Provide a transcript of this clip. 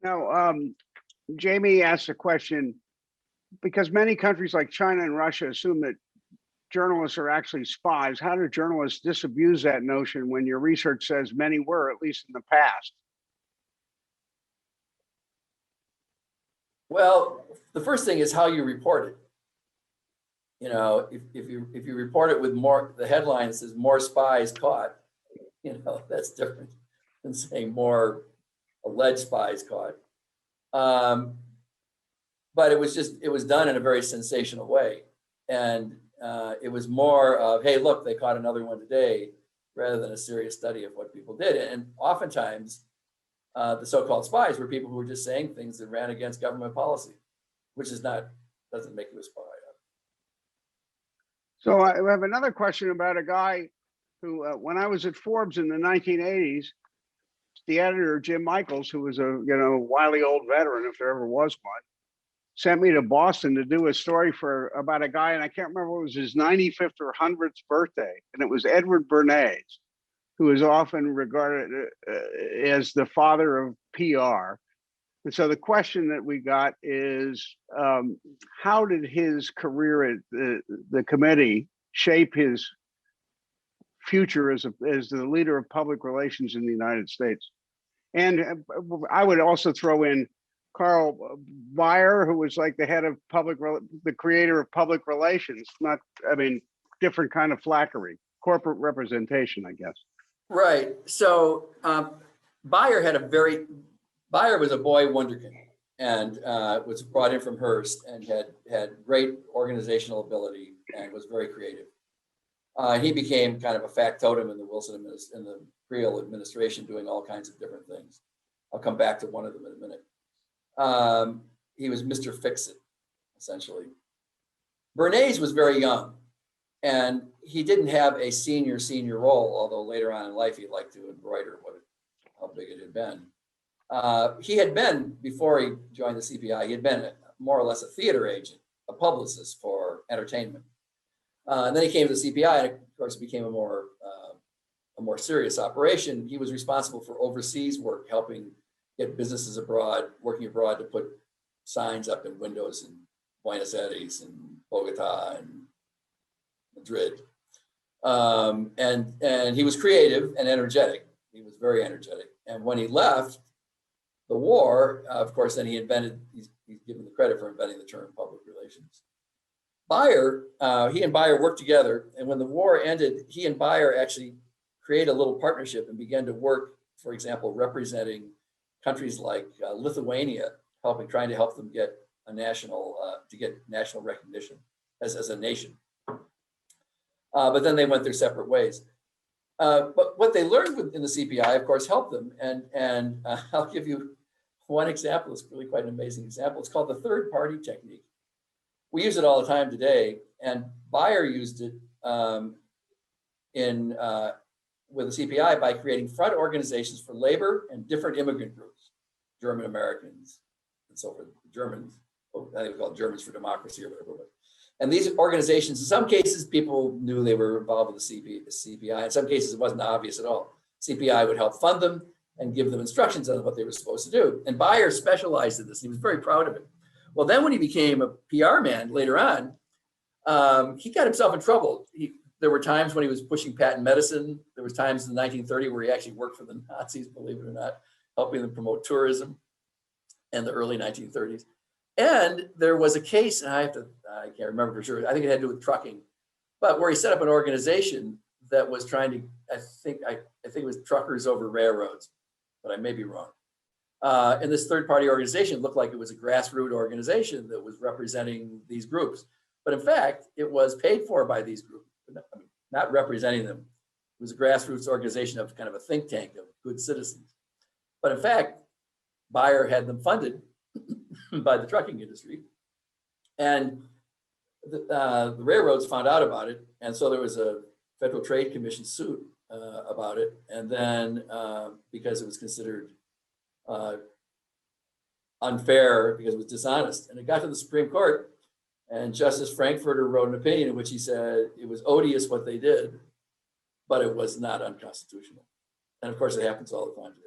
Now, Jamie asked a question because many countries like China and Russia assume that journalists are actually spies. How do journalists disabuse that notion when your research says many were, at least in the past? Well, the first thing is how you report it. You know, if you report it with the headline says more spies caught, you know, that's different than saying more alleged spies caught. But it was done in a very sensational way. And it was more of, hey, look, they caught another one today, rather than a serious study of what people did. And oftentimes, the so-called spies were people who were just saying things that ran against government policy, which doesn't make you a spy. So I have another question about a guy who, when I was at Forbes in the 1980s, the editor, Jim Michaels, who was a wily old veteran, if there ever was one, sent me to Boston to do a story about a guy, and I can't remember, it was his 95th or 100th birthday, and it was Edward Bernays, who is often regarded as the father of PR. And so the question that we got is, how did his career at the committee shape his future as the leader of public relations in the United States? And I would also throw in Carl Bayer, who was like the head of the creator of public relations. Different kind of flackery, corporate representation, I guess. Right. So Bayer was a boy wonderkind, and was brought in from Hearst and had great organizational ability and was very creative. He became kind of a factotum in the Creel administration, doing all kinds of different things. I'll come back to one of them in a minute. He was Mr. Fix-It, essentially. Bernays was very young, and he didn't have a senior role, although later on in life he'd like to embroider how big it had been. He had been, before he joined the CPI, he had been more or less a theater agent, a publicist for entertainment. And then he came to the CPI, and of course it became a more serious operation. He was responsible for overseas work, helping get businesses working abroad, to put signs up in windows in Buenos Aires and Bogota and Madrid. And he was creative and energetic. He was very energetic. And when he left the war, of course, then he's given the credit for inventing the term public relations. He and Bayer worked together, and when the war ended, he and Bayer actually created a little partnership and began to work, for example, representing countries like Lithuania, trying to help them get national recognition as a nation. But then they went their separate ways. But what they learned in the CPI, of course, helped them. And I'll give you one example. It's really quite an amazing example. It's called the third party technique. We use it all the time today, and Bayer used it with the CPI by creating front organizations for labor and different immigrant groups, German Americans and so forth. Germans, I think we call it Germans for Democracy or whatever. And these organizations, in some cases, people knew they were involved with the CPI. In some cases, it wasn't obvious at all. CPI would help fund them and give them instructions on what they were supposed to do. And Bayer specialized in this. He was very proud of it. Well, then when he became a PR man later on, he got himself in trouble. There were times when he was pushing patent medicine. There was times in 1930 where he actually worked for the Nazis, believe it or not, helping them promote tourism in the early 1930s. And there was a case, and I can't remember for sure, I think it had to do with trucking, but where he set up an organization that was trying to, I think it was Truckers Over Railroads, but I may be wrong. And this third-party organization looked like it was a grassroots organization that was representing these groups. But in fact, it was paid for by these groups, not representing them. It was a grassroots organization of kind of a think tank of good citizens. But in fact, Bayer had them funded by the trucking industry. And the railroads found out about it. And so there was a Federal Trade Commission suit about it. And then because it was considered unfair, because it was dishonest, and it got to the Supreme Court, and Justice Frankfurter wrote an opinion in which he said it was odious what they did, but it was not unconstitutional. And of course, it happens all the time today.